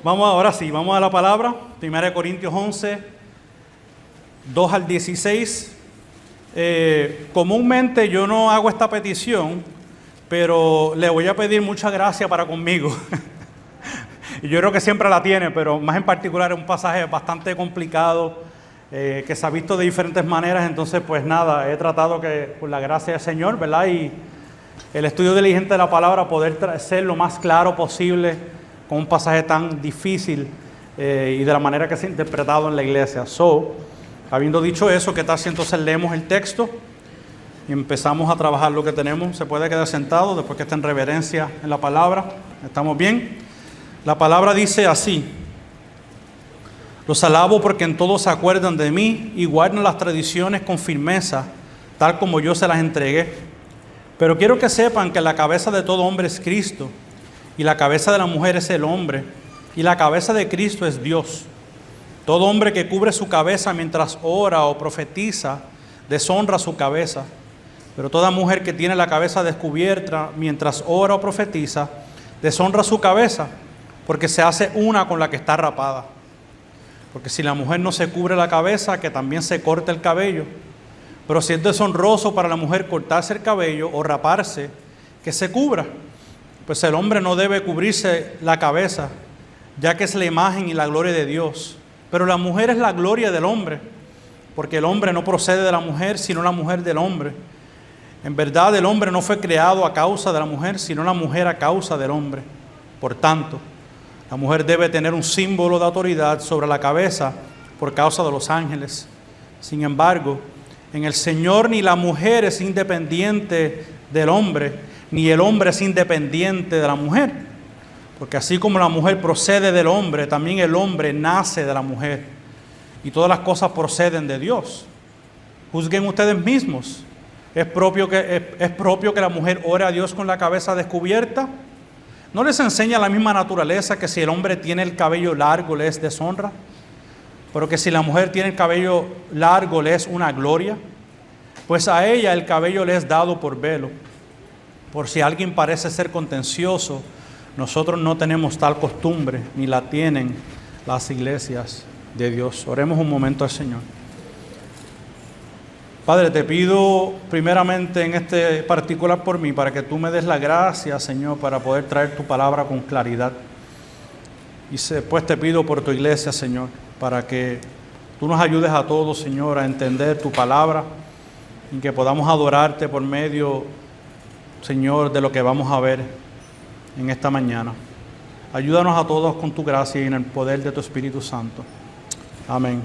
Ahora sí, vamos a la palabra. 1 Corintios 11, 2 al 16. Comúnmente yo no hago esta petición, pero le voy a pedir mucha gracia para conmigo. Y yo creo que siempre la tiene, pero más en particular es un pasaje bastante complicado, que se ha visto de diferentes maneras. Entonces, pues nada, he tratado que por la gracia del Señor, ¿verdad? Y el estudio diligente de la palabra, poder ser lo más claro posible con un pasaje tan difícil y de la manera que se ha interpretado en la iglesia. Habiendo dicho eso, ¿qué tal si entonces leemos el texto y empezamos a trabajar lo que tenemos? Se puede quedar sentado después que esté en reverencia en la palabra. ¿Estamos bien? La palabra dice así: los alabo porque en todo se acuerdan de mí y guardan las tradiciones con firmeza, tal como yo se las entregué. Pero quiero que sepan que la cabeza de todo hombre es Cristo, y la cabeza de la mujer es el hombre, y la cabeza de Cristo es Dios. Todo hombre que cubre su cabeza mientras ora o profetiza, deshonra su cabeza. Pero toda mujer que tiene la cabeza descubierta mientras ora o profetiza, deshonra su cabeza, porque se hace una con la que está rapada. Porque si la mujer no se cubre la cabeza, que también se corte el cabello. Pero si es deshonroso para la mujer cortarse el cabello o raparse, que se cubra. Pues el hombre no debe cubrirse la cabeza, ya que es la imagen y la gloria de Dios. Pero la mujer es la gloria del hombre, porque el hombre no procede de la mujer, sino la mujer del hombre. En verdad, el hombre no fue creado a causa de la mujer, sino la mujer a causa del hombre. Por tanto, la mujer debe tener un símbolo de autoridad sobre la cabeza por causa de los ángeles. Sin embargo, en el Señor ni la mujer es independiente del hombre, ni el hombre es independiente de la mujer. Porque así como la mujer procede del hombre, también el hombre nace de la mujer. Y todas las cosas proceden de Dios. Juzguen ustedes mismos. ¿Es propio que la mujer ore a Dios con la cabeza descubierta? ¿No les enseña la misma naturaleza que si el hombre tiene el cabello largo le es deshonra? Pero que si la mujer tiene el cabello largo le es una gloria. Pues a ella el cabello le es dado por velo. Por si alguien parece ser contencioso, nosotros no tenemos tal costumbre, ni la tienen las iglesias de Dios. Oremos un momento al Señor. Padre, te pido primeramente en este particular por mí, para que tú me des la gracia, Señor, para poder traer tu palabra con claridad. Y después te pido por tu iglesia, Señor, para que tú nos ayudes a todos, Señor, a entender tu palabra y que podamos adorarte por medio, Señor, de lo que vamos a ver en esta mañana. Ayúdanos a todos con tu gracia y en el poder de tu Espíritu Santo. Amén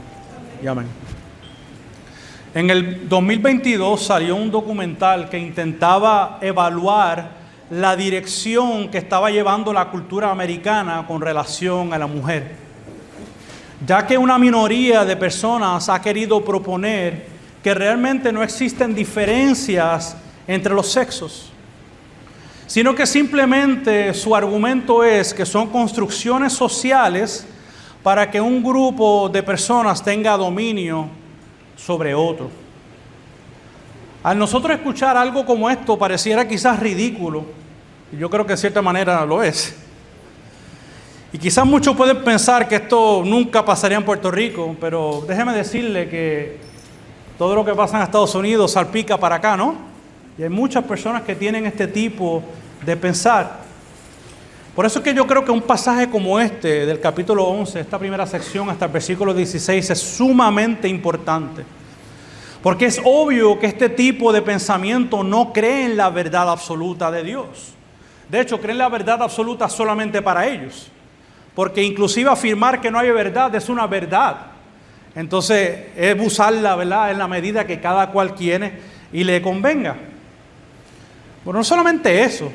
y amén. En el 2022 salió un documental que intentaba evaluar la dirección que estaba llevando la cultura americana con relación a la mujer, ya que una minoría de personas ha querido proponer que realmente no existen diferencias entre los sexos, sino que simplemente su argumento es que son construcciones sociales para que un grupo de personas tenga dominio sobre otro. Al nosotros escuchar algo como esto pareciera quizás ridículo, y yo creo que de cierta manera lo es. Y quizás muchos pueden pensar que esto nunca pasaría en Puerto Rico, pero déjeme decirle que todo lo que pasa en Estados Unidos salpica para acá, ¿no? Y hay muchas personas que tienen este tipo de pensar. Por eso es que yo creo que un pasaje como este del capítulo 11, esta primera sección hasta el versículo 16, es sumamente importante. Porque es obvio que este tipo de pensamiento no cree en la verdad absoluta de Dios. De hecho, creen la verdad absoluta solamente para ellos. Porque inclusive afirmar que no hay verdad es una verdad. Entonces, es usarla, ¿verdad?, en la medida que cada cual quiere y le convenga. Pero no solamente eso,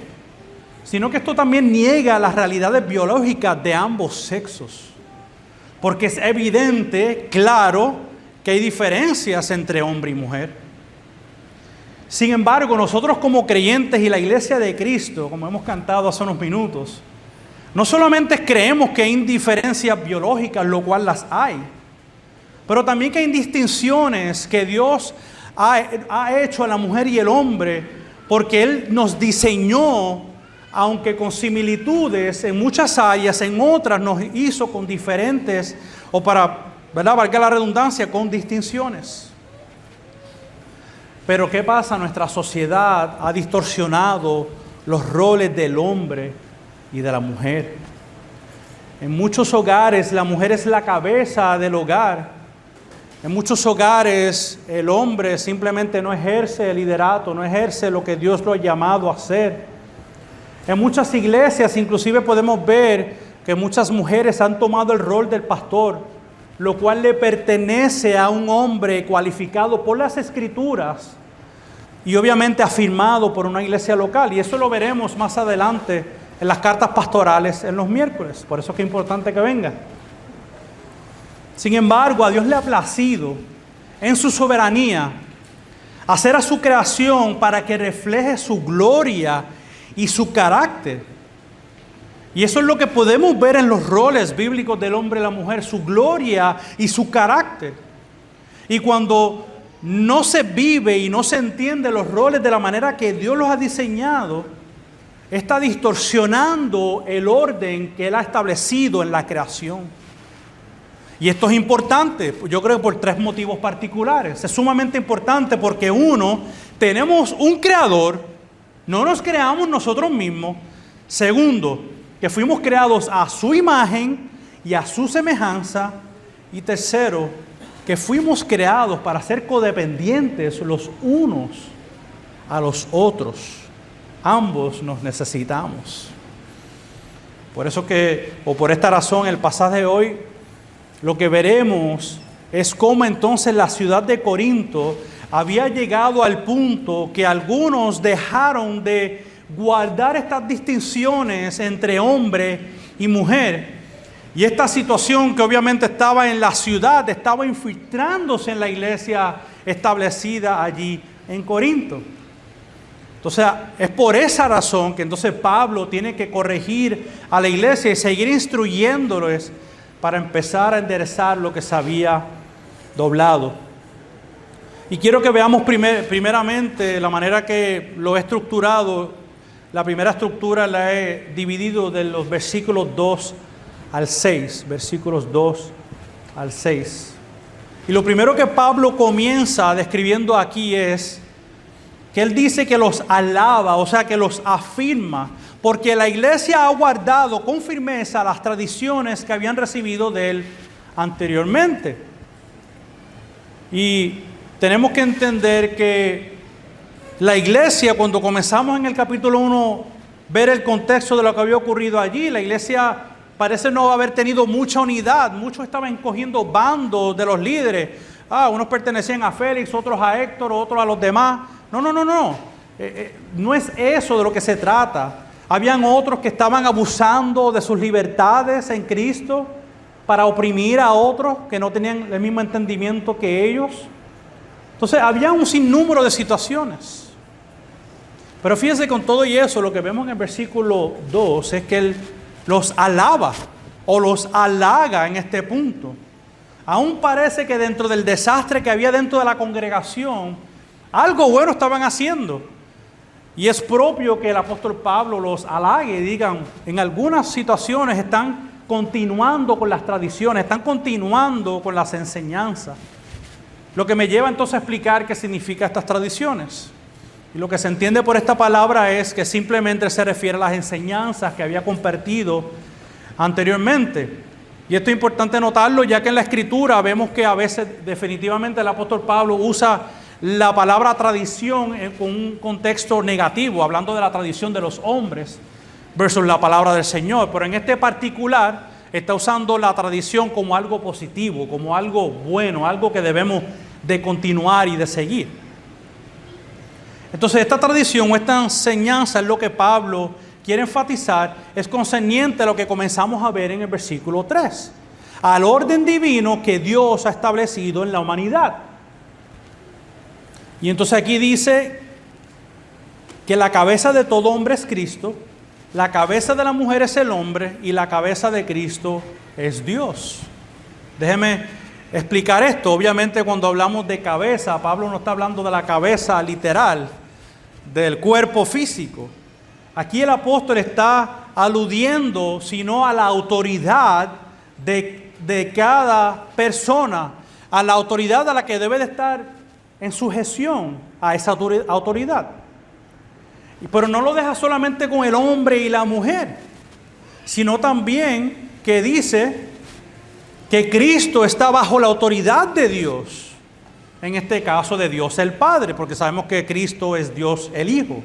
sino que esto también niega las realidades biológicas de ambos sexos. Porque es evidente, claro, que hay diferencias entre hombre y mujer. Sin embargo, nosotros como creyentes y la iglesia de Cristo, como hemos cantado hace unos minutos, no solamente creemos que hay diferencias biológicas, lo cual las hay, pero también que hay distinciones que Dios ha hecho a la mujer y el hombre, porque Él nos diseñó aunque con similitudes en muchas áreas, en otras nos hizo con diferentes, o para, ¿verdad?, valga la redundancia, con distinciones. Pero ¿qué pasa? Nuestra sociedad ha distorsionado los roles del hombre y de la mujer. En muchos hogares la mujer es la cabeza del hogar. En muchos hogares el hombre simplemente no ejerce el liderato, no ejerce lo que Dios lo ha llamado a hacer. En muchas iglesias inclusive podemos ver que muchas mujeres han tomado el rol del pastor, lo cual le pertenece a un hombre cualificado por las Escrituras y obviamente afirmado por una iglesia local. Y eso lo veremos más adelante en las cartas pastorales en los miércoles. Por eso es que es importante que venga. Sin embargo, a Dios le ha placido en su soberanía hacer a su creación para que refleje su gloria y su carácter. Y eso es lo que podemos ver en los roles bíblicos del hombre y la mujer, su gloria y su carácter. Y cuando no se vive y no se entiende los roles de la manera que Dios los ha diseñado, está distorsionando el orden que Él ha establecido en la creación. Y esto es importante, yo creo, por tres motivos particulares. Es sumamente importante porque uno, tenemos un creador, no nos creamos nosotros mismos. Segundo, que fuimos creados a su imagen y a su semejanza. Y tercero, que fuimos creados para ser codependientes los unos a los otros. Ambos nos necesitamos. Por eso por esta razón, el pasaje de hoy, lo que veremos es cómo entonces la ciudad de Corinto había llegado al punto que algunos dejaron de guardar estas distinciones entre hombre y mujer. Y esta situación que obviamente estaba en la ciudad, estaba infiltrándose en la iglesia establecida allí en Corinto. Entonces, es por esa razón que entonces Pablo tiene que corregir a la iglesia y seguir instruyéndoles para empezar a enderezar lo que se había doblado. Y quiero que veamos primeramente la manera que lo he estructurado. La primera estructura la he dividido de los versículos 2 al 6. Versículos 2 al 6. Y lo primero que Pablo comienza describiendo aquí es que él dice que los alaba, o sea, que los afirma, porque la iglesia ha guardado con firmeza las tradiciones que habían recibido de él anteriormente. Y tenemos que entender que la iglesia, cuando comenzamos en el capítulo 1, ver el contexto de lo que había ocurrido allí, la iglesia parece no haber tenido mucha unidad. Muchos estaban cogiendo bandos de los líderes. Unos pertenecían a Félix, otros a Héctor, otros a los demás. No. No es eso de lo que se trata. Habían otros que estaban abusando de sus libertades en Cristo para oprimir a otros que no tenían el mismo entendimiento que ellos. Entonces había un sinnúmero de situaciones. Pero fíjense, con todo y eso, lo que vemos en el versículo 2 es que él los alaba o los halaga en este punto. Aún parece que dentro del desastre que había dentro de la congregación, algo bueno estaban haciendo. Y es propio que el apóstol Pablo los halague y digan, en algunas situaciones están continuando con las tradiciones, están continuando con las enseñanzas. Lo que me lleva entonces a explicar qué significa estas tradiciones. Y lo que se entiende por esta palabra es que simplemente se refiere a las enseñanzas que había compartido anteriormente. Y esto es importante notarlo, ya que en la Escritura vemos que a veces definitivamente el apóstol Pablo usa la palabra tradición con un contexto negativo, hablando de la tradición de los hombres versus la palabra del Señor. Pero en este particular está usando la tradición como algo positivo, como algo bueno, algo que debemos de continuar y de seguir. Entonces esta tradición o esta enseñanza es lo que Pablo quiere enfatizar, es concerniente a lo que comenzamos a ver en el versículo 3, al orden divino que Dios ha establecido en la humanidad. Y entonces aquí dice que la cabeza de todo hombre es Cristo, la cabeza de la mujer es el hombre y la cabeza de Cristo es Dios. Déjeme explicar esto. Obviamente cuando hablamos de cabeza, Pablo no está hablando de la cabeza literal, del cuerpo físico. Aquí el apóstol está aludiendo, sino a la autoridad de cada persona, a la autoridad a la que debe de estar en sujeción a esa autoridad. Pero no lo deja solamente con el hombre y la mujer, sino también que dice que Cristo está bajo la autoridad de Dios, en este caso de Dios el Padre, porque sabemos que Cristo es Dios el Hijo.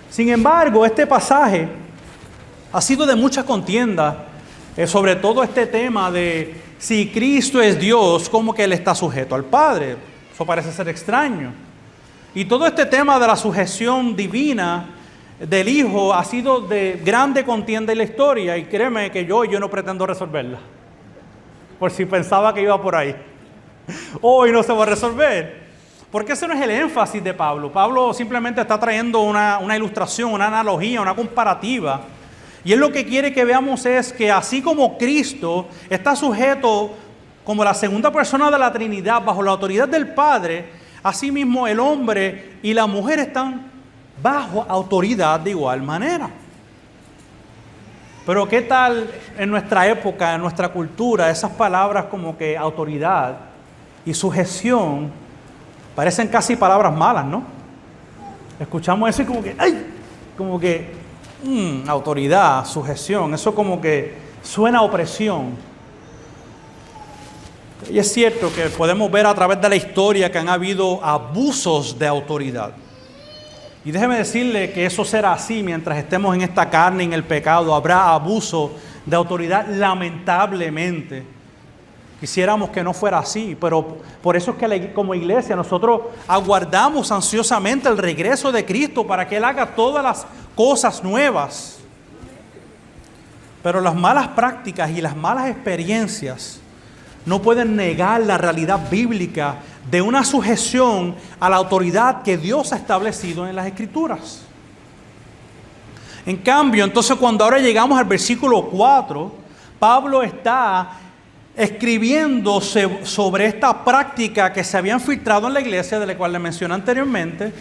Sin embargo, este pasaje ha sido de mucha contienda, sobre todo este tema de si Cristo es Dios, ¿cómo que Él está sujeto al Padre? Eso parece ser extraño. Y todo este tema de la sujeción divina del Hijo ha sido de grande contienda en la historia, y créeme que yo no pretendo resolverla, por si pensaba que iba por ahí. Hoy no se va a resolver, porque ese no es el énfasis de Pablo. Pablo simplemente está trayendo una ilustración, una analogía, una comparativa, y él lo que quiere que veamos es que así como Cristo está sujeto como la segunda persona de la Trinidad bajo la autoridad del Padre, asimismo el hombre y la mujer están bajo autoridad de igual manera. Pero ¿qué tal en nuestra época, en nuestra cultura, esas palabras como que autoridad y sujeción parecen casi palabras malas, ¿no? Escuchamos eso y como que, ¡ay! Como que, autoridad, sujeción, eso como que suena a opresión. Y es cierto que podemos ver a través de la historia que han habido abusos de autoridad. Y déjeme decirle que eso será así mientras estemos en esta carne, en el pecado. Habrá abuso de autoridad, lamentablemente. Quisiéramos que no fuera así, pero por eso es que como iglesia nosotros aguardamos ansiosamente el regreso de Cristo para que Él haga todas las cosas nuevas. Pero las malas prácticas y las malas experiencias no pueden negar la realidad bíblica de una sujeción a la autoridad que Dios ha establecido en las Escrituras. En cambio, entonces cuando ahora llegamos al versículo 4, Pablo está escribiendo sobre esta práctica que se había infiltrado en la iglesia, de la cual le mencioné anteriormente,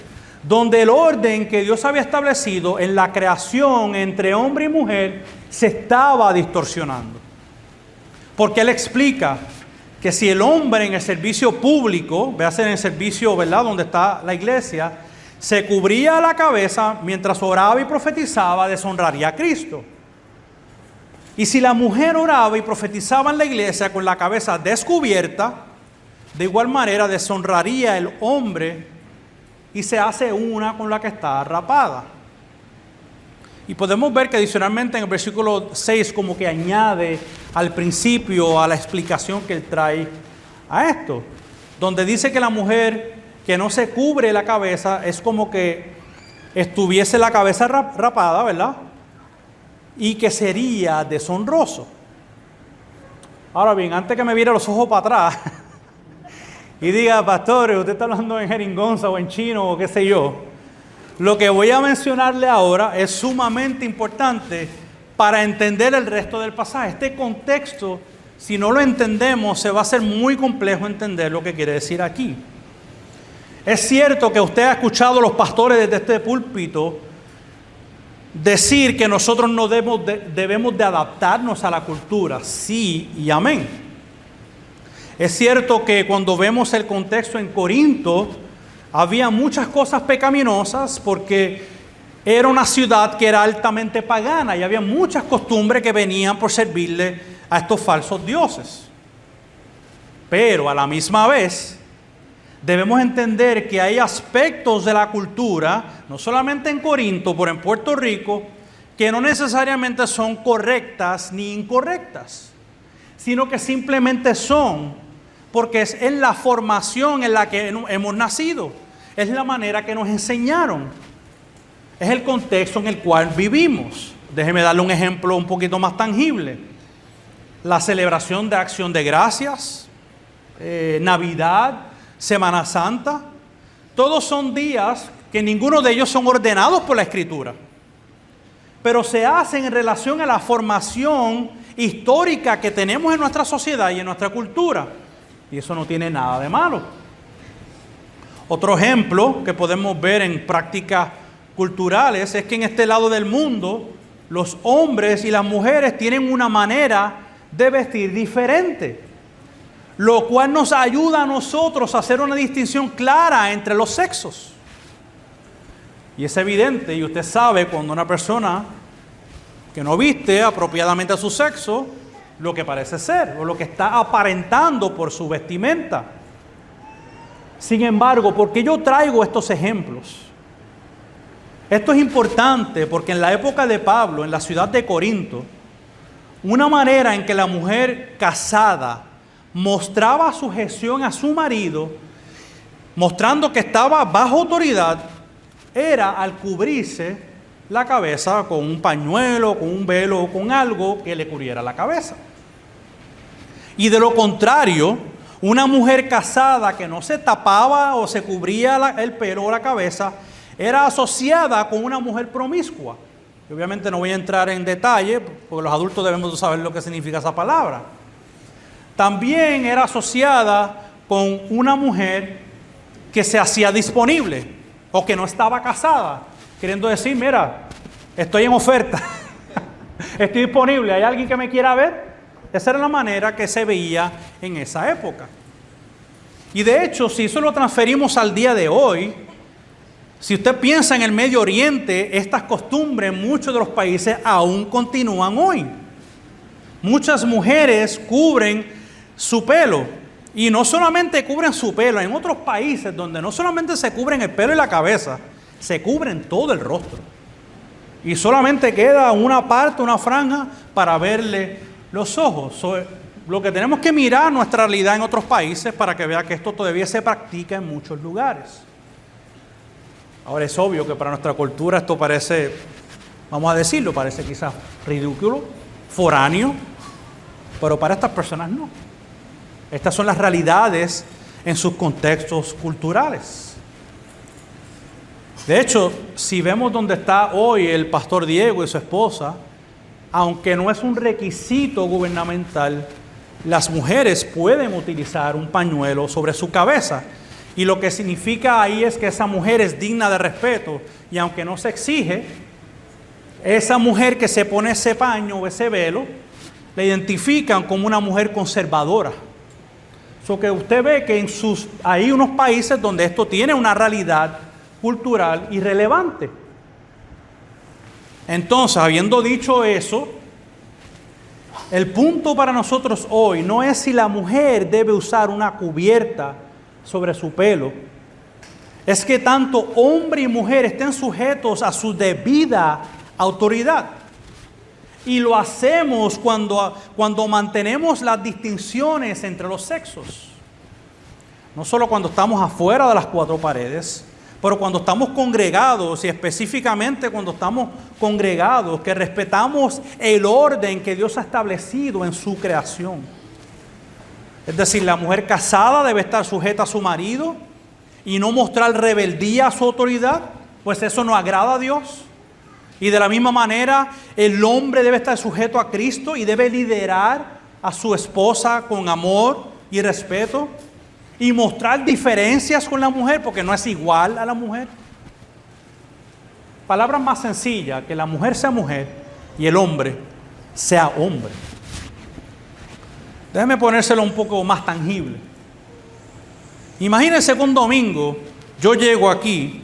donde el orden que Dios había establecido en la creación entre hombre y mujer se estaba distorsionando. Porque él explica que si el hombre en el servicio público, véase en el servicio, ¿verdad?, donde está la iglesia, se cubría la cabeza mientras oraba y profetizaba, deshonraría a Cristo. Y si la mujer oraba y profetizaba en la iglesia con la cabeza descubierta, de igual manera deshonraría el hombre y se hace una con la que está rapada. Y podemos ver que adicionalmente en el versículo 6 como que añade al principio, a la explicación que él trae a esto, donde dice que la mujer que no se cubre la cabeza es como que estuviese la cabeza rapada, ¿verdad? Y que sería deshonroso. Ahora bien, antes que me vire los ojos para atrás y diga, pastor, usted está hablando en jeringonza o en chino o qué sé yo, lo que voy a mencionarle ahora es sumamente importante para entender el resto del pasaje. Este contexto, si no lo entendemos, se va a hacer muy complejo entender lo que quiere decir aquí. Es cierto que usted ha escuchado a los pastores desde este púlpito decir que nosotros no debemos de adaptarnos a la cultura. Sí y amén. Es cierto que cuando vemos el contexto en Corinto, había muchas cosas pecaminosas porque era una ciudad que era altamente pagana y había muchas costumbres que venían por servirle a estos falsos dioses. Pero a la misma vez debemos entender que hay aspectos de la cultura, no solamente en Corinto, pero en Puerto Rico, que no necesariamente son correctas ni incorrectas, sino que simplemente son, porque es en la formación en la que hemos nacido, es la manera que nos enseñaron, es el contexto en el cual vivimos. Déjeme darle un ejemplo un poquito más tangible. La celebración de Acción de Gracias, Navidad, Semana Santa, todos son días que ninguno de ellos son ordenados por la Escritura, pero se hacen en relación a la formación histórica que tenemos en nuestra sociedad y en nuestra cultura, y eso no tiene nada de malo. Otro ejemplo que podemos ver en prácticas culturales es que en este lado del mundo los hombres y las mujeres tienen una manera de vestir diferente, lo cual nos ayuda a nosotros a hacer una distinción clara entre los sexos. Y es evidente, y usted sabe cuando una persona que no viste apropiadamente a su sexo, lo que parece ser, o lo que está aparentando por su vestimenta. Sin embargo, ¿por qué yo traigo estos ejemplos? Esto es importante porque en la época de Pablo, en la ciudad de Corinto, una manera en que la mujer casada mostraba sujeción a su marido, mostrando que estaba bajo autoridad, era al cubrirse la cabeza con un pañuelo, con un velo o con algo que le cubriera la cabeza. Y de lo contrario, una mujer casada que no se tapaba o se cubría el pelo o la cabeza, era asociada con una mujer promiscua. Y obviamente no voy a entrar en detalle, porque los adultos debemos saber lo que significa esa palabra. También era asociada con una mujer que se hacía disponible o que no estaba casada, queriendo decir, mira, estoy en oferta, estoy disponible, ¿hay alguien que me quiera ver? Esa era la manera que se veía en esa época. Y de hecho, si eso lo transferimos al día de hoy, si usted piensa en el Medio Oriente, estas costumbres en muchos de los países aún continúan hoy. Muchas mujeres cubren su pelo, y no solamente cubren su pelo, en otros países donde no solamente se cubren el pelo y la cabeza, se cubren todo el rostro. Y solamente queda una parte, una franja, para verle los ojos. Lo que tenemos que mirar nuestra realidad en otros países para que vea que esto todavía se practica en muchos lugares. Ahora es obvio que para nuestra cultura esto parece, vamos a decirlo, parece quizás ridículo, foráneo, pero para estas personas no. Estas son las realidades en sus contextos culturales. De hecho, si vemos dónde está hoy el pastor Diego y su esposa, aunque no es un requisito gubernamental, las mujeres pueden utilizar un pañuelo sobre su cabeza. Y lo que significa ahí es que esa mujer es digna de respeto. Y aunque no se exige, esa mujer que se pone ese paño o ese velo, la identifican como una mujer conservadora. So que usted ve que hay unos países donde esto tiene una realidad cultural irrelevante. Entonces, habiendo dicho eso, el punto para nosotros hoy no es si la mujer debe usar una cubierta sobre su pelo, es que tanto hombre y mujer estén sujetos a su debida autoridad. Y lo hacemos cuando mantenemos las distinciones entre los sexos. No solo cuando estamos afuera de las cuatro paredes, pero cuando estamos congregados, y específicamente cuando estamos congregados, que respetamos el orden que Dios ha establecido en su creación. Es decir, la mujer casada debe estar sujeta a su marido y no mostrar rebeldía a su autoridad, pues eso no agrada a Dios. Y de la misma manera, el hombre debe estar sujeto a Cristo y debe liderar a su esposa con amor y respeto y mostrar diferencias con la mujer, porque no es igual a la mujer. Palabras más sencillas, que la mujer sea mujer y el hombre sea hombre. Déjeme ponérselo un poco más tangible. Imagínense que un domingo yo llego aquí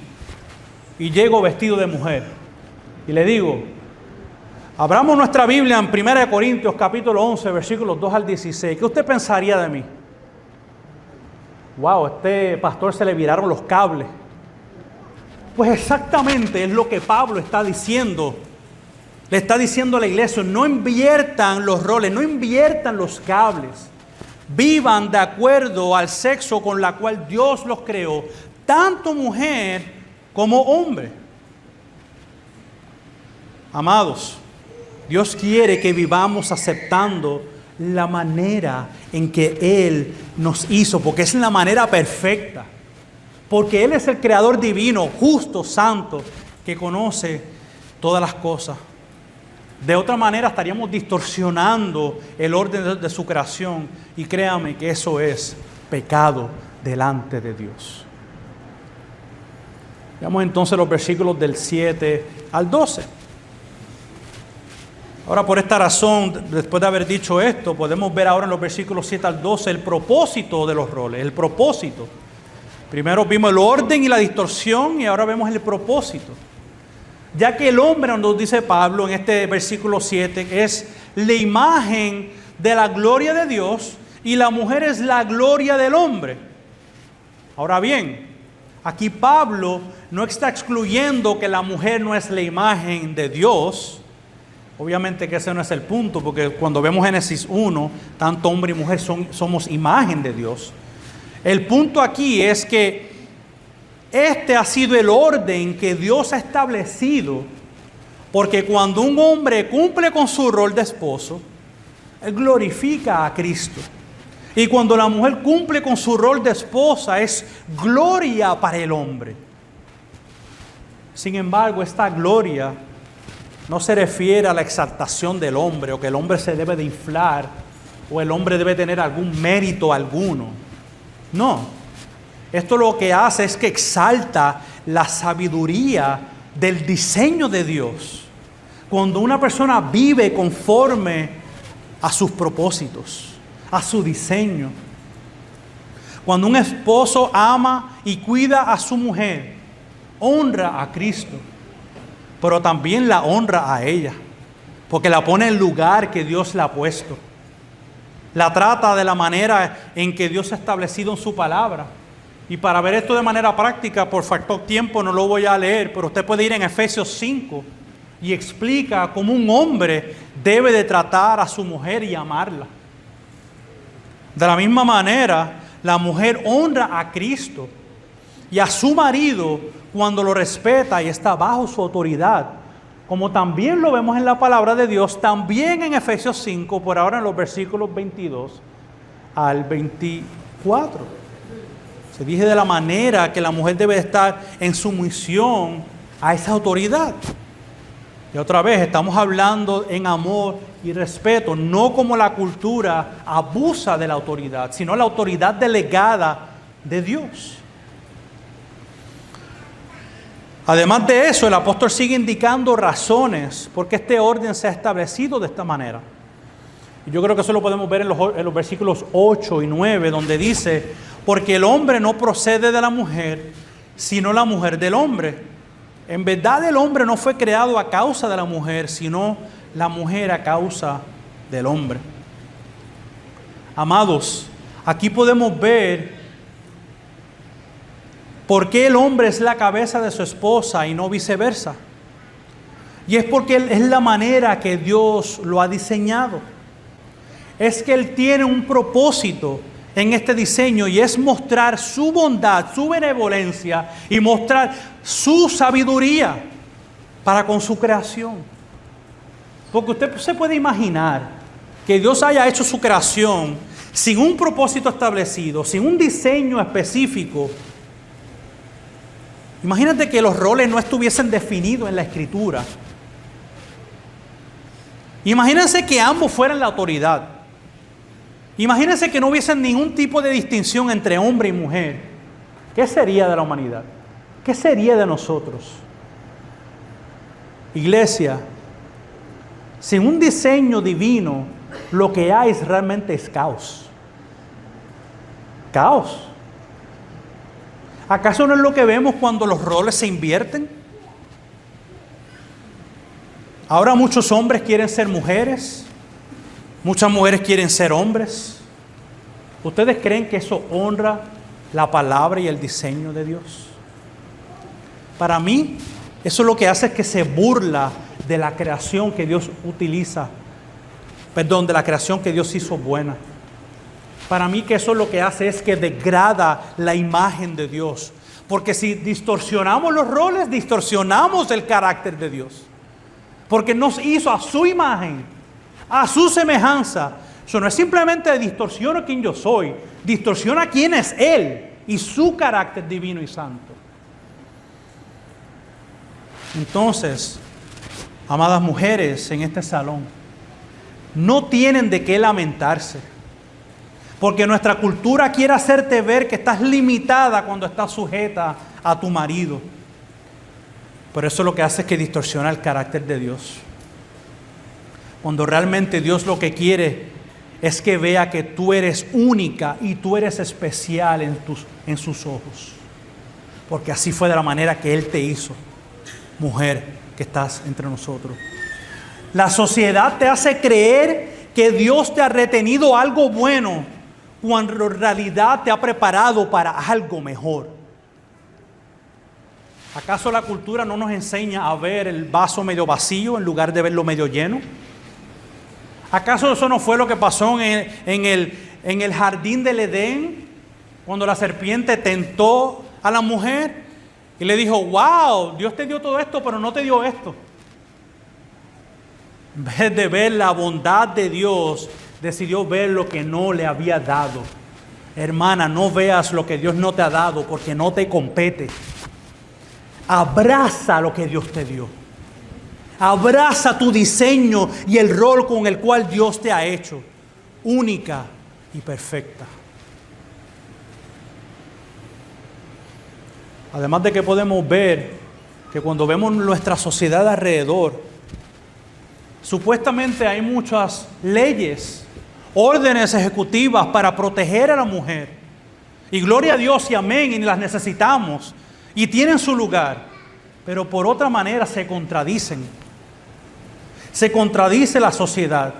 y llego vestido de mujer. Y le digo, abramos nuestra Biblia en 1 Corintios capítulo 11, versículos 2 al 16. ¿Qué usted pensaría de mí? Wow, este pastor se le viraron los cables. Pues exactamente es lo que Pablo está diciendo. Le está diciendo a la iglesia, no inviertan los roles, no inviertan los cables. Vivan de acuerdo al sexo con la cual Dios los creó, tanto mujer como hombre. Amados, Dios quiere que vivamos aceptando la manera en que Él nos hizo, porque es la manera perfecta. Porque Él es el creador divino, justo, santo, que conoce todas las cosas. De otra manera estaríamos distorsionando el orden de su creación, y créame que eso es pecado delante de Dios. Veamos entonces los versículos del 7 al 12. Ahora, por esta razón, después de haber dicho esto, podemos ver ahora en los versículos 7 al 12 el propósito de los roles, el propósito. Primero vimos el orden y la distorsión y ahora vemos el propósito. Ya que el hombre, nos dice Pablo en este versículo 7, es la imagen de la gloria de Dios y la mujer es la gloria del hombre. Ahora bien, aquí Pablo no está excluyendo que la mujer no es la imagen de Dios. Obviamente que ese no es el punto, porque cuando vemos Génesis 1, tanto hombre y mujer somos imagen de Dios. El punto aquí es que este ha sido el orden que Dios ha establecido, porque cuando un hombre cumple con su rol de esposo, él glorifica a Cristo. Y cuando la mujer cumple con su rol de esposa, es gloria para el hombre. Sin embargo, esta gloria no se refiere a la exaltación del hombre o que el hombre se debe de inflar o el hombre debe tener algún mérito alguno. No, esto lo que hace es que exalta la sabiduría del diseño de Dios. Cuando una persona vive conforme a sus propósitos, a su diseño. Cuando un esposo ama y cuida a su mujer, honra a Cristo, pero también la honra a ella, porque la pone en el lugar que Dios la ha puesto. La trata de la manera en que Dios ha establecido en su palabra. Y para ver esto de manera práctica, por factor tiempo no lo voy a leer, pero usted puede ir en Efesios 5 y explica cómo un hombre debe de tratar a su mujer y amarla. De la misma manera, la mujer honra a Cristo y a su marido cuando lo respeta y está bajo su autoridad, como también lo vemos en la palabra de Dios, también en Efesios 5, por ahora en los versículos 22 al 24. Se dice de la manera que la mujer debe estar en sumisión a esa autoridad. Y otra vez, estamos hablando en amor y respeto, no como la cultura abusa de la autoridad, sino la autoridad delegada de Dios. Además de eso, el apóstol sigue indicando razones por qué este orden se ha establecido de esta manera. Y yo creo que eso lo podemos ver en los versículos 8 y 9, donde dice, porque el hombre no procede de la mujer, sino la mujer del hombre. En verdad el hombre no fue creado a causa de la mujer, sino la mujer a causa del hombre. Amados, aquí podemos ver por qué el hombre es la cabeza de su esposa y no viceversa. Y es porque es la manera que Dios lo ha diseñado. Es que Él tiene un propósito en este diseño y es mostrar su bondad, su benevolencia y mostrar su sabiduría para con su creación. Porque usted se puede imaginar que Dios haya hecho su creación sin un propósito establecido, sin un diseño específico. Imagínate que los roles no estuviesen definidos en la Escritura. Imagínense que ambos fueran la autoridad. Imagínense que no hubiese ningún tipo de distinción entre hombre y mujer. ¿Qué sería de la humanidad? ¿Qué sería de nosotros? Iglesia, sin un diseño divino, lo que hay realmente es caos. Caos. ¿Acaso no es lo que vemos cuando los roles se invierten? Ahora muchos hombres quieren ser mujeres, muchas mujeres quieren ser hombres. ¿Ustedes creen que eso honra la palabra y el diseño de Dios? Para mí, eso lo que hace es que se burla de la creación que Dios utiliza, de la creación que Dios hizo buena. Para mí que eso lo que hace es que degrada la imagen de Dios. Porque si distorsionamos los roles, distorsionamos el carácter de Dios. Porque nos hizo a su imagen, a su semejanza. Eso no es simplemente distorsiona quién yo soy, distorsiona quién es Él y su carácter divino y santo. Entonces, amadas mujeres en este salón, no tienen de qué lamentarse. Porque nuestra cultura quiere hacerte ver que estás limitada cuando estás sujeta a tu marido. Pero eso lo que hace es que distorsiona el carácter de Dios. Cuando realmente Dios lo que quiere es que vea que tú eres única y tú eres especial en sus ojos. Porque así fue de la manera que Él te hizo, mujer que estás entre nosotros. La sociedad te hace creer que Dios te ha retenido algo bueno, cuando en realidad te ha preparado para algo mejor. ¿Acaso la cultura no nos enseña a ver el vaso medio vacío en lugar de verlo medio lleno? ¿Acaso eso no fue lo que pasó en el jardín del Edén, cuando la serpiente tentó a la mujer y le dijo, wow, Dios te dio todo esto, pero no te dio esto? En vez de ver la bondad de Dios, decidió ver lo que no le había dado. Hermana, no veas lo que Dios no te ha dado, porque no te compete. Abraza lo que Dios te dio. Abraza tu diseño y el rol con el cual Dios te ha hecho, única y perfecta. Además de que podemos ver que cuando vemos nuestra sociedad alrededor, supuestamente hay muchas leyes, órdenes ejecutivas para proteger a la mujer. Y gloria a Dios y amén, y las necesitamos y tienen su lugar, pero por otra manera se contradicen. Se contradice la sociedad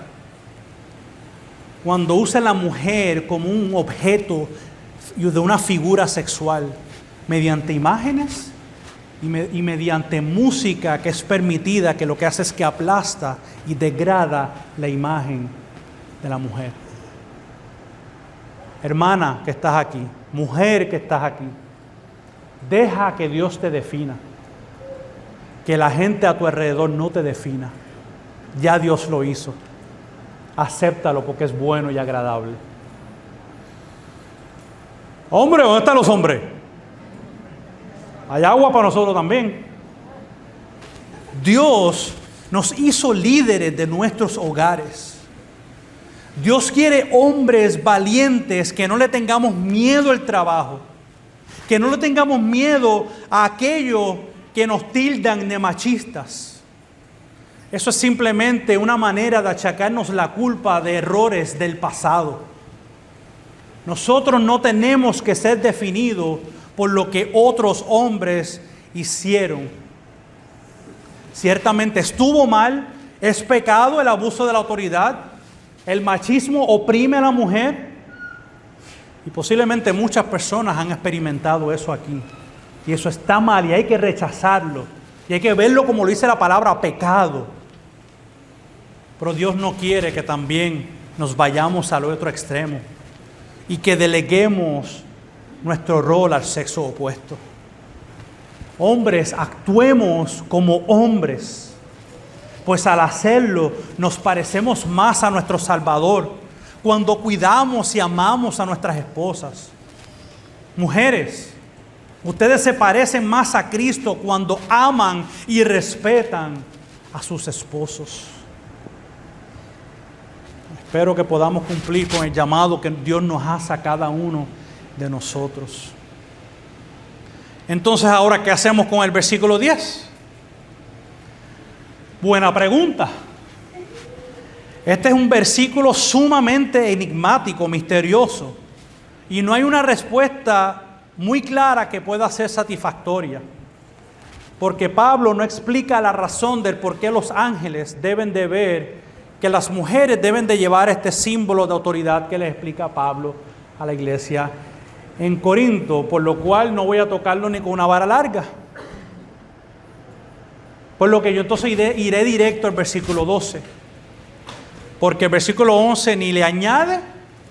cuando usa a la mujer como un objeto de una figura sexual, mediante imágenes y mediante música que es permitida, que lo que hace es que aplasta y degrada la imagen de la mujer. Hermana que estás aquí, mujer que estás aquí, deja que Dios te defina, que la gente a tu alrededor no te defina. Ya Dios lo hizo. Acéptalo porque es bueno y agradable. Hombre, ¿dónde están los hombres? Hay agua para nosotros también. Dios nos hizo líderes de nuestros hogares. Dios quiere hombres valientes, que no le tengamos miedo al trabajo, que no le tengamos miedo a aquello que nos tildan de machistas. Eso es simplemente una manera de achacarnos la culpa de errores del pasado. Nosotros no tenemos que ser definidos por lo que otros hombres hicieron. Ciertamente estuvo mal, es pecado el abuso de la autoridad, el machismo oprime a la mujer y posiblemente muchas personas han experimentado eso aquí. Y eso está mal y hay que rechazarlo y hay que verlo como lo dice la palabra, pecado. Pero Dios no quiere que también nos vayamos al otro extremo y que deleguemos nuestro rol al sexo opuesto. Hombres, actuemos como hombres, pues al hacerlo nos parecemos más a nuestro Salvador cuando cuidamos y amamos a nuestras esposas. Mujeres, ustedes se parecen más a Cristo cuando aman y respetan a sus esposos. Espero que podamos cumplir con el llamado que Dios nos hace a cada uno de nosotros. Entonces, ahora, ¿qué hacemos con el versículo 10? Buena pregunta. Este es un versículo sumamente enigmático, misterioso, y no hay una respuesta muy clara que pueda ser satisfactoria, porque Pablo no explica la razón del por qué los ángeles deben de ver que las mujeres deben de llevar este símbolo de autoridad que les explica Pablo a la iglesia en Corinto, por lo cual no voy a tocarlo ni con una vara larga. Por lo que yo entonces iré directo al versículo 12, porque el versículo 11 ni le añade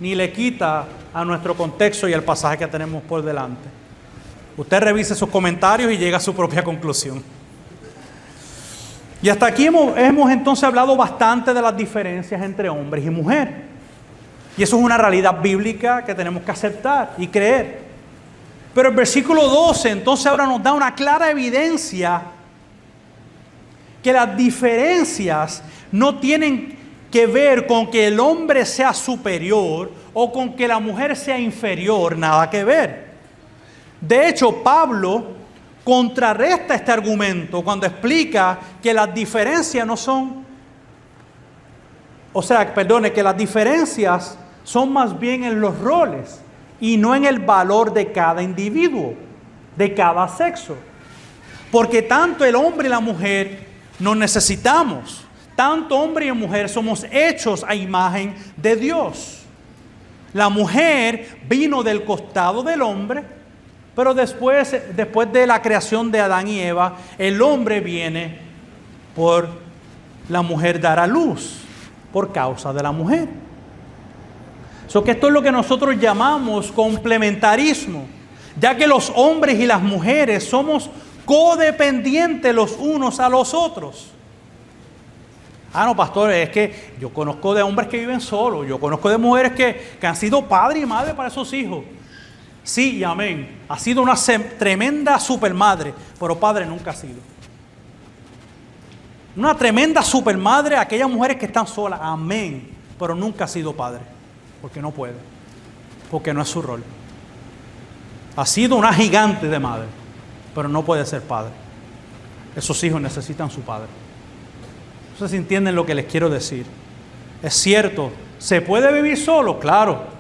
ni le quita a nuestro contexto y al pasaje que tenemos por delante. Usted revise sus comentarios y llega a su propia conclusión. Y hasta aquí hemos entonces hablado bastante de las diferencias entre hombres y mujeres. Y eso es una realidad bíblica que tenemos que aceptar y creer. Pero el versículo 12 entonces ahora nos da una clara evidencia que las diferencias no tienen que ver con que el hombre sea superior o con que la mujer sea inferior, nada que ver. De hecho, Pablo contrarresta este argumento cuando explica que las diferencias no son, que las diferencias son más bien en los roles y no en el valor de cada individuo, de cada sexo. Porque tanto el hombre y la mujer nos necesitamos. Tanto hombre y mujer somos hechos a imagen de Dios. La mujer vino del costado del hombre, pero después de la creación de Adán y Eva, el hombre viene por la mujer dar a luz, por causa de la mujer. Que esto es lo que nosotros llamamos complementarismo, ya que los hombres y las mujeres somos codependientes los unos a los otros. No, pastor, es que yo conozco de hombres que viven solos, yo conozco de mujeres que han sido padre y madre para esos hijos. Sí y amén. Ha sido una tremenda supermadre, pero padre nunca ha sido. Una tremenda supermadre a aquellas mujeres que están solas, amén, pero nunca ha sido padre, porque no puede, porque no es su rol. Ha sido una gigante de madre, pero no puede ser padre. Esos hijos necesitan su padre. No sé si entienden lo que les quiero decir. Es cierto, ¿se puede vivir solo? Claro.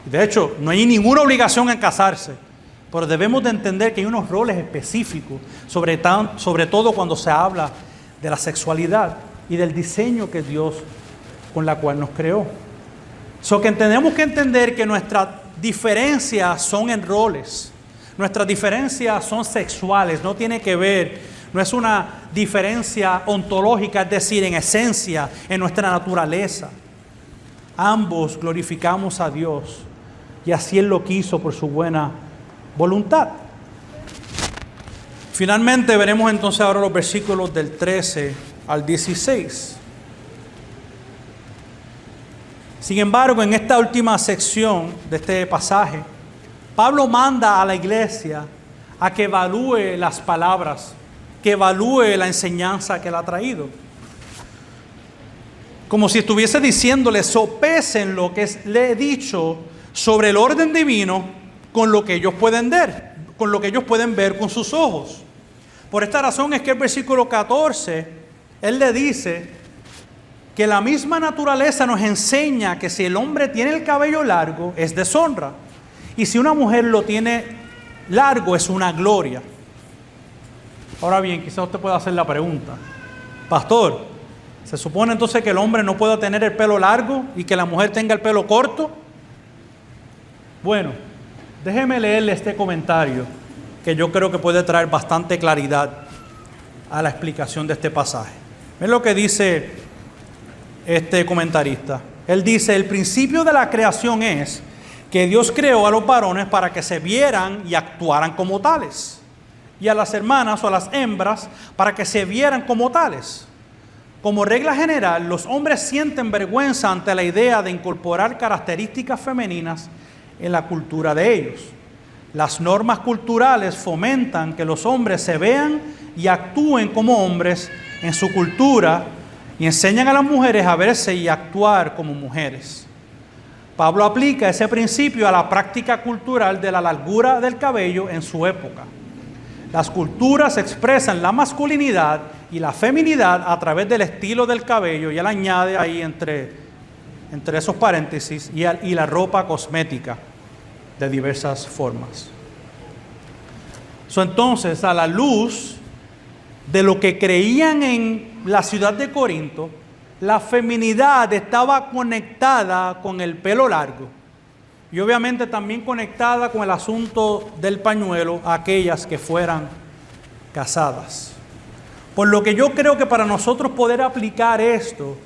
De hecho, no hay ninguna obligación en casarse, pero debemos de entender que hay unos roles específicos, sobre todo cuando se habla de la sexualidad y del diseño que Dios con la cual nos creó. Que tenemos que entender que nuestras diferencias son en roles, nuestras diferencias son sexuales, no tiene que ver. No es una diferencia ontológica, es decir, en esencia, en nuestra naturaleza. Ambos glorificamos a Dios y así Él lo quiso por su buena voluntad. Finalmente veremos entonces ahora los versículos del 13 al 16. Sin embargo, en esta última sección de este pasaje, Pablo manda a la iglesia a que evalúe las palabras, que evalúe la enseñanza que él ha traído. Como si estuviese diciéndole, sopesen lo que le he dicho sobre el orden divino con lo que ellos pueden ver, con sus ojos. Por esta razón es que el versículo 14, él le dice que la misma naturaleza nos enseña que si el hombre tiene el cabello largo es deshonra, y si una mujer lo tiene largo es una gloria. Ahora bien, quizás usted pueda hacer la pregunta, pastor, ¿se supone entonces que el hombre no pueda tener el pelo largo y que la mujer tenga el pelo corto? Bueno, déjeme leerle este comentario que yo creo que puede traer bastante claridad a la explicación de este pasaje. Ven lo que dice este comentarista. Él dice, el principio de la creación es que Dios creó a los varones para que se vieran y actuaran como tales, y a las hermanas o a las hembras para que se vieran como tales. Como regla general, los hombres sienten vergüenza ante la idea de incorporar características femeninas en la cultura de ellos. Las normas culturales fomentan que los hombres se vean y actúen como hombres en su cultura y enseñan a las mujeres a verse y actuar como mujeres. Pablo aplica ese principio a la práctica cultural de la largura del cabello en su época. Las culturas expresan la masculinidad y la feminidad a través del estilo del cabello, y él añade ahí entre esos paréntesis, y la ropa cosmética de diversas formas. Entonces, a la luz de lo que creían en la ciudad de Corinto, la feminidad estaba conectada con el pelo largo y obviamente también conectada con el asunto del pañuelo a aquellas que fueran casadas. Por lo que yo creo que para nosotros poder aplicar esto,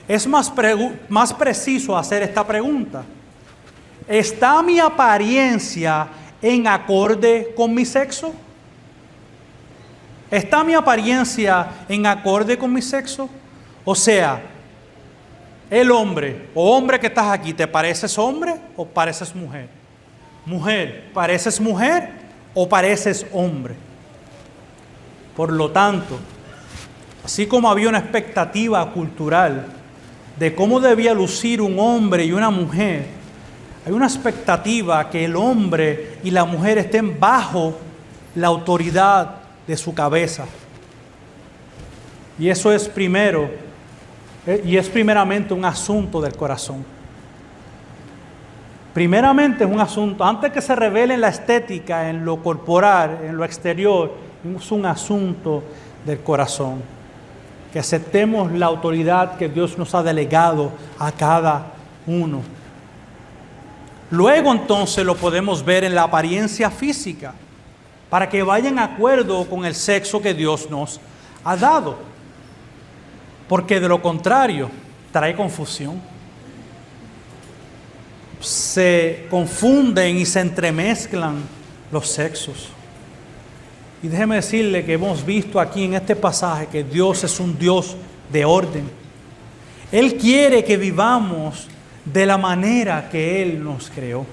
es más preciso hacer esta pregunta. ¿Está mi apariencia en acorde con mi sexo? ¿Está mi apariencia en acorde con mi sexo? O sea, el hombre o hombre que estás aquí, ¿te pareces hombre o pareces mujer? Mujer, ¿pareces mujer o pareces hombre? Por lo tanto, así como había una expectativa cultural de cómo debía lucir un hombre y una mujer, hay una expectativa que el hombre y la mujer estén bajo la autoridad de su cabeza. Y eso es primeramente un asunto del corazón. Primeramente es un asunto, antes que se revele en la estética, en lo corporal, en lo exterior, es un asunto del corazón. Que aceptemos la autoridad que Dios nos ha delegado a cada uno. Luego entonces lo podemos ver en la apariencia física, para que vaya en acuerdo con el sexo que Dios nos ha dado. Porque de lo contrario, trae confusión. Se confunden y se entremezclan los sexos. Y déjeme decirle que hemos visto aquí en este pasaje que Dios es un Dios de orden. Él quiere que vivamos de la manera que Él nos creó.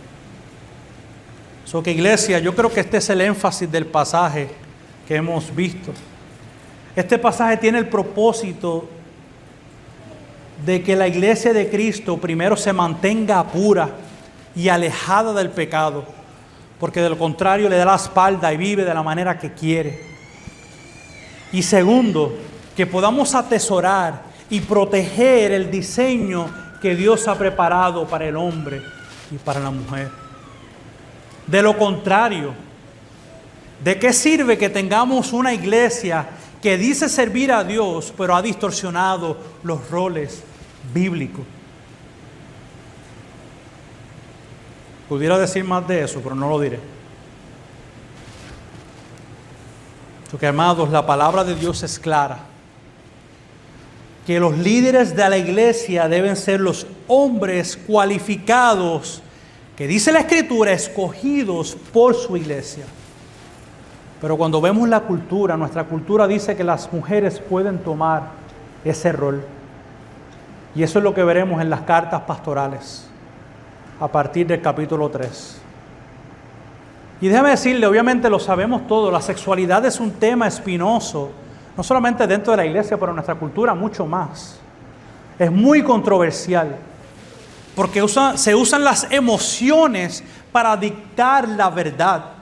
Que iglesia, yo creo que este es el énfasis del pasaje que hemos visto. Este pasaje tiene el propósito de que la iglesia de Cristo primero se mantenga pura y alejada del pecado, porque de lo contrario le da la espalda y vive de la manera que quiere. Y segundo, que podamos atesorar y proteger el diseño que Dios ha preparado para el hombre y para la mujer. De lo contrario, ¿de qué sirve que tengamos una iglesia que dice servir a Dios, pero ha distorsionado los roles bíblicos? Pudiera decir más de eso, pero no lo diré. Porque, amados, la palabra de Dios es clara. Que los líderes de la iglesia deben ser los hombres cualificados, que dice la Escritura, escogidos por su iglesia. Pero cuando vemos la cultura, nuestra cultura dice que las mujeres pueden tomar ese rol. Y eso es lo que veremos en las cartas pastorales, a partir del capítulo 3. Y déjame decirle, obviamente lo sabemos todo, la sexualidad es un tema espinoso, no solamente dentro de la iglesia, pero en nuestra cultura mucho más. Es muy controversial, porque se usan las emociones para dictar la verdad.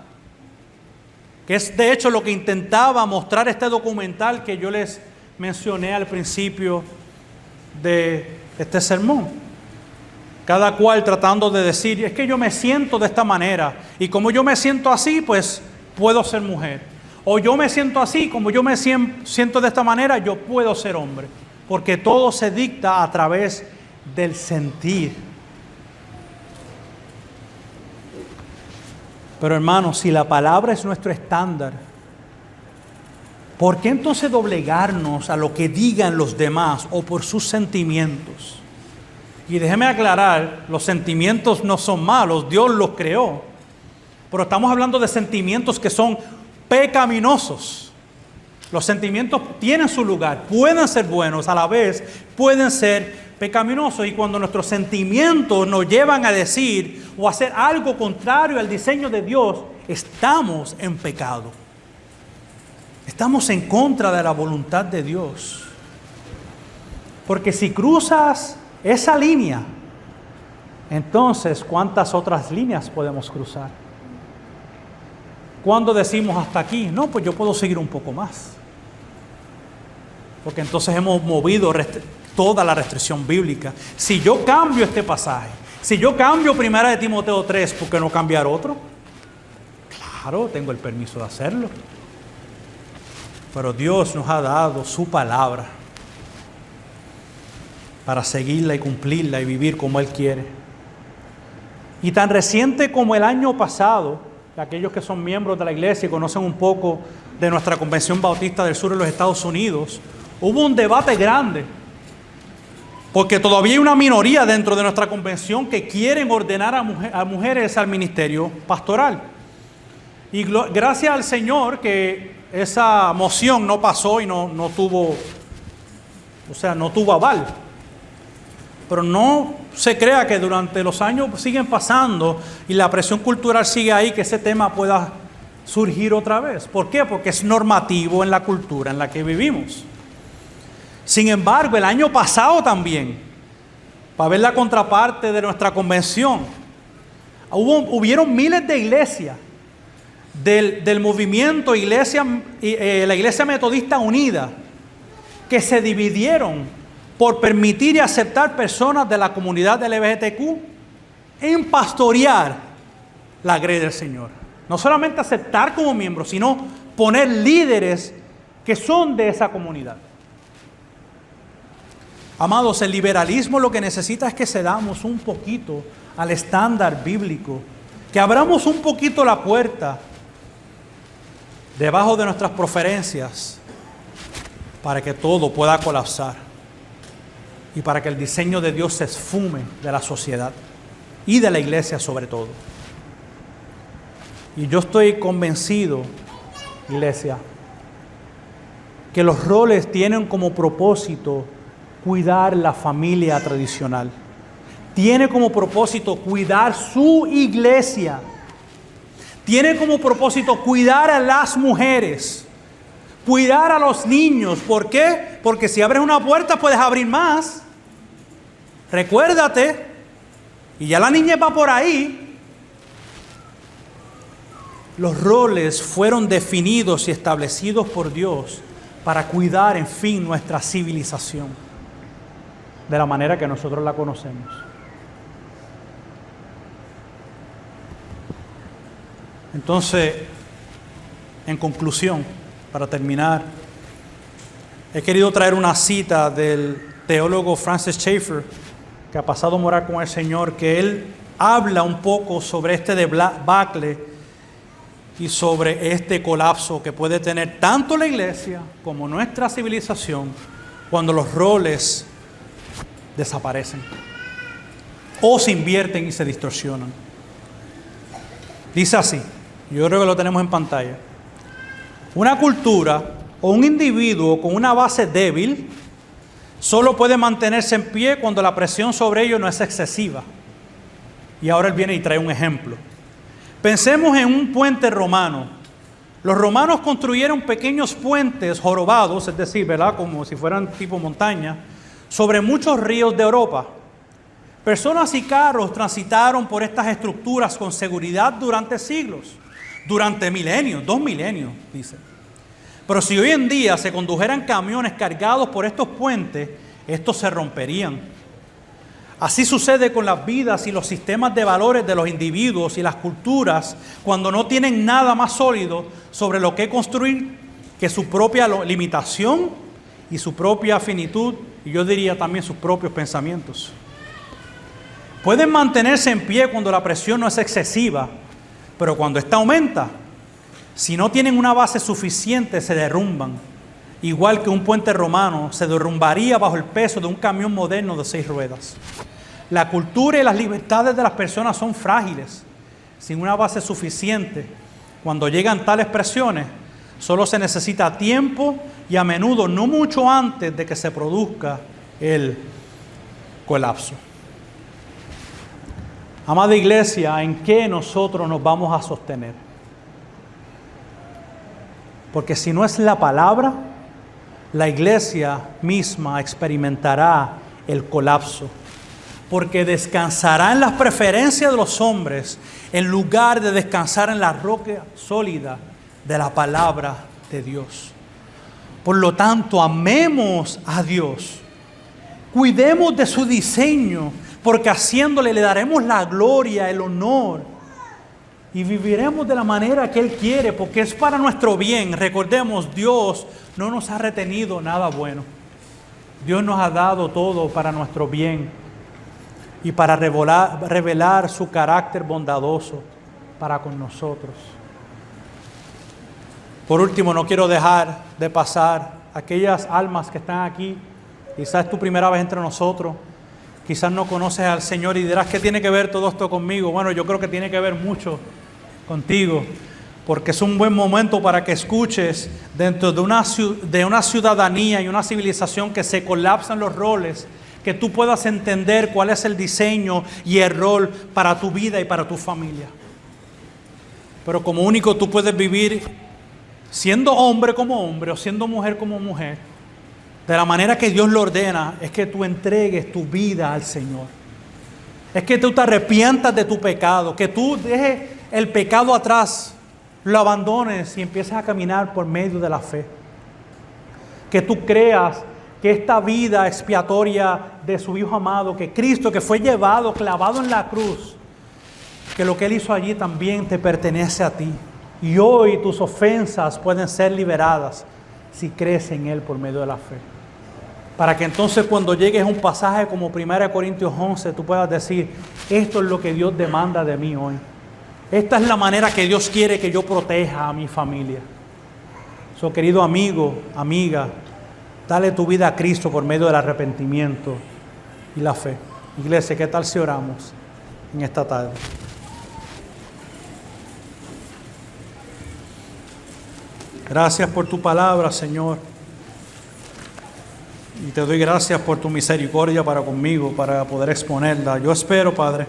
Que es de hecho lo que intentaba mostrar este documental que yo les mencioné al principio de este sermón. Cada cual tratando de decir, es que yo me siento de esta manera, y como yo me siento así, pues puedo ser mujer. O yo me siento así, como yo me siento de esta manera, yo puedo ser hombre. Porque todo se dicta a través del sentir. Pero hermanos, si la palabra es nuestro estándar, ¿por qué entonces doblegarnos a lo que digan los demás o por sus sentimientos? Y déjeme aclarar, los sentimientos no son malos, Dios los creó. Pero estamos hablando de sentimientos que son pecaminosos. Los sentimientos tienen su lugar, pueden ser buenos, a la vez pueden ser pecaminosos. Y cuando nuestros sentimientos nos llevan a decir o hacer algo contrario al diseño de Dios, estamos en pecado. Estamos en contra de la voluntad de Dios. Porque si cruzas esa línea, entonces ¿cuántas otras líneas podemos cruzar? ¿Cuándo decimos hasta aquí? No, pues yo puedo seguir un poco más. Porque entonces hemos movido toda la restricción bíblica. Si yo cambio este pasaje, si yo cambio 1 Timoteo 3, ¿por qué no cambiar otro? Claro, tengo el permiso de hacerlo. Pero Dios nos ha dado su palabra para seguirla y cumplirla y vivir como Él quiere. Y tan reciente como el año pasado, aquellos que son miembros de la iglesia y conocen un poco de nuestra Convención Bautista del Sur de los Estados Unidos, hubo un debate grande, porque todavía hay una minoría dentro de nuestra convención que quieren ordenar a mujeres al ministerio pastoral. Y gracias al Señor que esa moción no pasó y no tuvo aval. Pero no se crea que durante los años siguen pasando y la presión cultural sigue ahí, que ese tema pueda surgir otra vez. ¿Por qué? Porque es normativo en la cultura en la que vivimos. Sin embargo, el año pasado también, para ver la contraparte de nuestra convención, hubieron miles de iglesias del movimiento la Iglesia Metodista Unida, que se dividieron por permitir y aceptar personas de la comunidad LGBTQ en pastorear la grey del Señor. No solamente aceptar como miembros, sino poner líderes que son de esa comunidad. Amados, el liberalismo lo que necesita es que cedamos un poquito al estándar bíblico, que abramos un poquito la puerta debajo de nuestras preferencias para que todo pueda colapsar y para que el diseño de Dios se esfume de la sociedad y de la iglesia sobre todo. Y yo estoy convencido, iglesia, que los roles tienen como propósito cuidar la familia tradicional. Tiene como propósito cuidar su iglesia. Tiene como propósito cuidar a las mujeres, cuidar a los niños. ¿Por qué? Porque si abres una puerta puedes abrir más. Recuérdate, y ya la niña va por ahí. Los roles fueron definidos y establecidos por Dios para cuidar, en fin, nuestra civilización de la manera que nosotros la conocemos. Entonces, en conclusión, para terminar, he querido traer una cita del teólogo Francis Schaeffer, que ha pasado a morar con el Señor, que él habla un poco sobre este debacle y sobre este colapso que puede tener tanto la iglesia como nuestra civilización cuando los roles desaparecen o se invierten y se distorsionan. Dice así, yo creo que lo tenemos en pantalla: una cultura o un individuo con una base débil solo puede mantenerse en pie cuando la presión sobre ellos no es excesiva. Y ahora él viene y trae un ejemplo. Pensemos en un puente romano. Los romanos construyeron pequeños puentes jorobados, es decir, ¿verdad?, como si fueran tipo montaña, sobre muchos ríos de Europa. Personas y carros transitaron por estas estructuras con seguridad durante siglos, durante milenios, 2 milenios, dice. Pero si hoy en día se condujeran camiones cargados por estos puentes, estos se romperían. Así sucede con las vidas y los sistemas de valores de los individuos y las culturas cuando no tienen nada más sólido sobre lo que construir que su propia limitación y su propia finitud, y yo diría también sus propios pensamientos. Pueden mantenerse en pie cuando la presión no es excesiva, pero cuando esta aumenta, si no tienen una base suficiente, se derrumban. Igual que un puente romano se derrumbaría bajo el peso de un camión moderno de 6 ruedas. La cultura y las libertades de las personas son frágiles. Sin una base suficiente, cuando llegan tales presiones, solo se necesita tiempo y a menudo no mucho antes de que se produzca el colapso. Amada iglesia, ¿en qué nosotros nos vamos a sostener? Porque si no es la palabra, la iglesia misma experimentará el colapso, porque descansará en las preferencias de los hombres en lugar de descansar en la roca sólida de la palabra de Dios. Por lo tanto, amemos a Dios, cuidemos de su diseño, porque haciéndole le daremos la gloria, el honor, y viviremos de la manera que Él quiere, porque es para nuestro bien. Recordemos, Dios no nos ha retenido nada bueno. Dios nos ha dado todo para nuestro bien y para revelar su carácter bondadoso para con nosotros. Por último, no quiero dejar de pasar aquellas almas que están aquí. Quizás es tu primera vez entre nosotros. Quizás no conoces al Señor y dirás, ¿qué tiene que ver todo esto conmigo? Bueno, yo creo que tiene que ver mucho contigo, porque es un buen momento para que escuches dentro de una ciudadanía y una civilización que se colapsan los roles, que tú puedas entender cuál es el diseño y el rol para tu vida y para tu familia. Pero como único tú puedes vivir siendo hombre como hombre o siendo mujer como mujer, de la manera que Dios lo ordena, es que tú entregues tu vida al Señor. Es que tú te arrepientas de tu pecado, que tú dejes el pecado atrás lo abandones y empieces a caminar por medio de la fe. Que tú creas que esta vida expiatoria de su Hijo amado, que Cristo, que fue llevado, clavado en la cruz, que lo que Él hizo allí también te pertenece a ti. Y hoy tus ofensas pueden ser liberadas si crees en Él por medio de la fe. Para que entonces cuando llegues a un pasaje como 1 Corintios 11, tú puedas decir, esto es lo que Dios demanda de mí hoy. Esta es la manera que Dios quiere que yo proteja a mi familia. So, querido amigo, amiga, dale tu vida a Cristo por medio del arrepentimiento y la fe. Iglesia, ¿qué tal si oramos en esta tarde? Gracias por tu palabra, Señor. Y te doy gracias por tu misericordia para conmigo, para poder exponerla. Yo espero, Padre,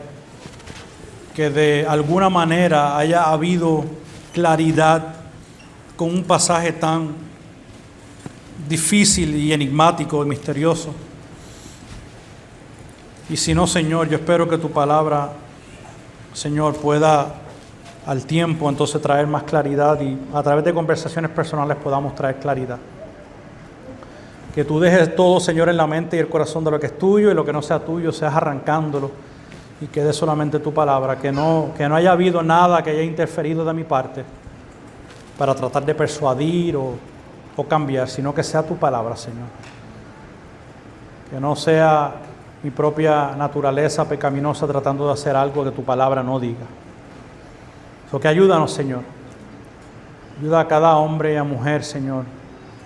que de alguna manera haya habido claridad con un pasaje tan difícil y enigmático y misterioso. Y si no, Señor, yo espero que tu palabra, Señor, pueda al tiempo entonces traer más claridad y a través de conversaciones personales podamos traer claridad. Que tú dejes todo, Señor, en la mente y el corazón de lo que es tuyo y lo que no sea tuyo, seas arrancándolo y quede solamente tu palabra. Que no haya habido nada que haya interferido de mi parte para tratar de persuadir o cambiar, sino que sea tu palabra, Señor. Que no sea mi propia naturaleza pecaminosa tratando de hacer algo que tu palabra no diga. So que ayúdanos, Señor. Ayuda a cada hombre y a mujer, Señor.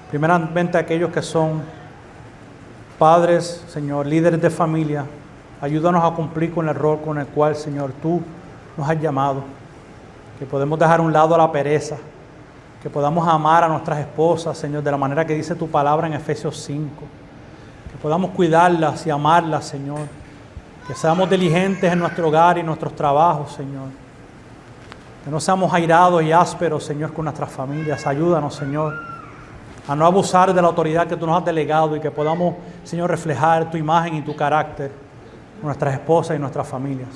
Primeramente a aquellos que son padres, Señor, líderes de familia. Ayúdanos a cumplir con el rol con el cual, Señor, tú nos has llamado. Que podemos dejar a un lado la pereza. Que podamos amar a nuestras esposas, Señor, de la manera que dice tu palabra en Efesios 5. Que podamos cuidarlas y amarlas, Señor. Que seamos diligentes en nuestro hogar y nuestros trabajos, Señor. Que no seamos airados y ásperos, Señor, con nuestras familias. Ayúdanos, Señor, a no abusar de la autoridad que tú nos has delegado y que podamos, Señor, reflejar tu imagen y tu carácter en nuestras esposas y nuestras familias.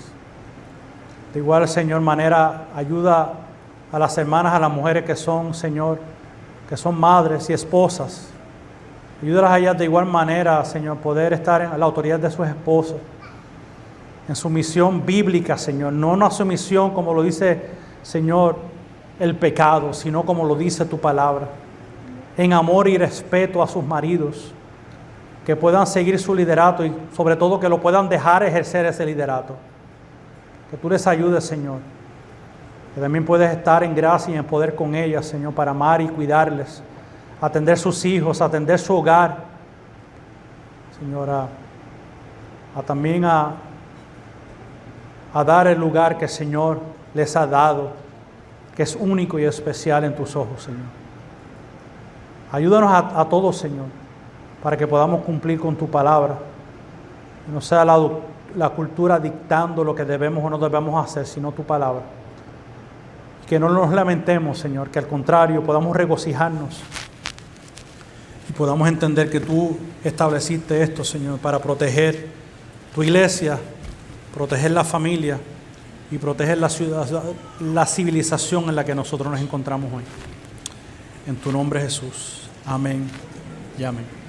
De igual, Señor, manera, ayuda a las hermanas, a las mujeres que son, Señor, que son madres y esposas. Ayúdalas a ellas de igual manera, Señor, poder estar en la autoridad de sus esposos, en su misión bíblica, Señor. No una sumisión como lo dice, Señor, el pecado, sino como lo dice tu palabra. En amor y respeto a sus maridos, que puedan seguir su liderato y sobre todo que lo puedan dejar ejercer ese liderato. Que tú les ayudes, Señor. Que también puedes estar en gracia y en poder con ellas, Señor, para amar y cuidarles, atender sus hijos, atender su hogar, Señor, también a dar el lugar que el Señor les ha dado, que es único y especial en tus ojos, Señor. Ayúdanos a todos, Señor, para que podamos cumplir con tu palabra. Que no sea la cultura dictando lo que debemos o no debemos hacer, sino tu palabra. Que no nos lamentemos, Señor, que al contrario podamos regocijarnos y podamos entender que tú estableciste esto, Señor, para proteger tu iglesia, proteger la familia y proteger la ciudad, la civilización en la que nosotros nos encontramos hoy. En tu nombre, Jesús. Amén y amén.